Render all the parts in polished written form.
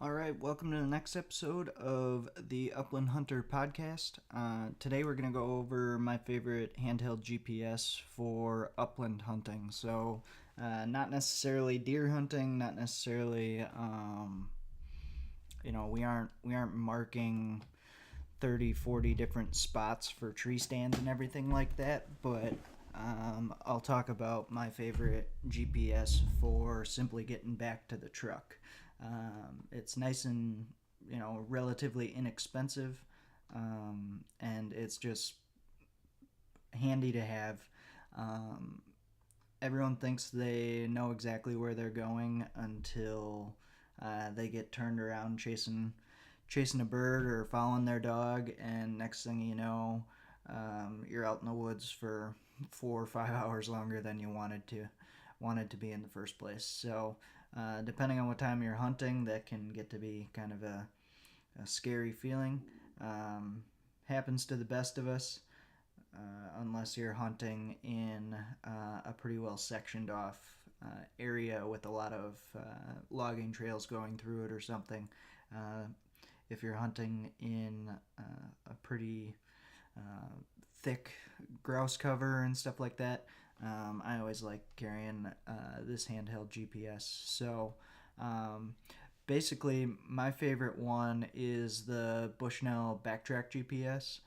All right, welcome to the next episode of the Upland Hunter podcast. Today we're going to go over my favorite handheld GPS for upland hunting. So, not necessarily deer hunting, not necessarily, we aren't marking 30, 40 different spots for tree stands and everything like that, but I'll talk about my favorite GPS for simply getting back to the truck. It's nice and relatively inexpensive, and it's just handy to have. Everyone thinks they know exactly where they're going until they get turned around chasing a bird or following their dog, and next thing you know, you're out in the woods for 4 or 5 hours longer than you wanted to be in the first place. So, depending on what time you're hunting, that can get to be kind of a scary feeling. Happens to the best of us, unless you're hunting in a pretty well sectioned off area with a lot of logging trails going through it or something. If you're hunting in a pretty thick grouse cover and stuff like that, I always like carrying this handheld GPS. So basically, my favorite one is the Bushnell Backtrack GPS.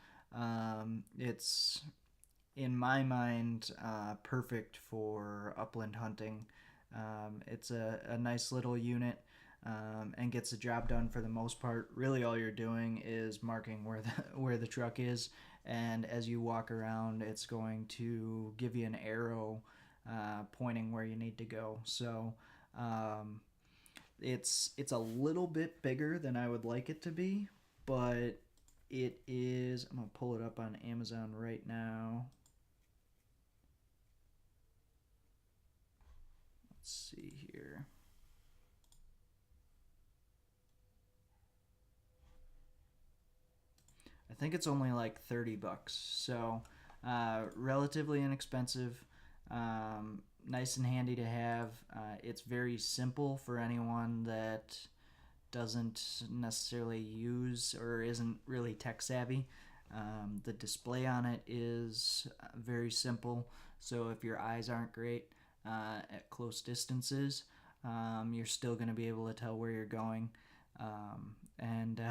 It's, in my mind, perfect for upland hunting. It's a nice little unit, and gets the job done for the most part. Really, all you're doing is marking where the truck is, and as you walk around, it's going to give you an arrow pointing where you need to go. So it's a little bit bigger than I would like it to be, but it is. I'm gonna pull it up on Amazon right now. Let's see here. I think it's only like $30, so relatively inexpensive. Nice and handy to have. It's very simple for anyone that doesn't necessarily use or isn't really tech savvy. The display on it is very simple, so if your eyes aren't great at close distances, you're still going to be able to tell where you're going. And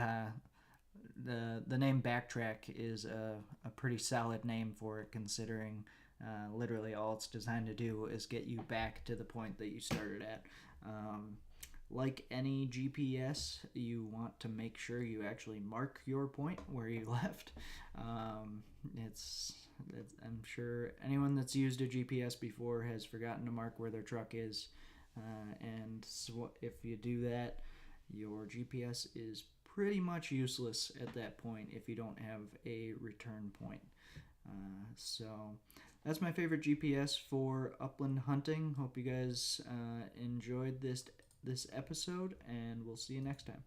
the name Backtrack is a pretty solid name for it, considering literally all it's designed to do is get you back to the point that you started at. Like any GPS, you want to make sure you actually mark your point where you left. I'm sure anyone that's used a GPS before has forgotten to mark where their truck is, and so if you do that, your GPS is pretty much useless at that point if you don't have a return point. So that's my favorite GPS for upland hunting. Hope you guys enjoyed this episode, and we'll see you next time.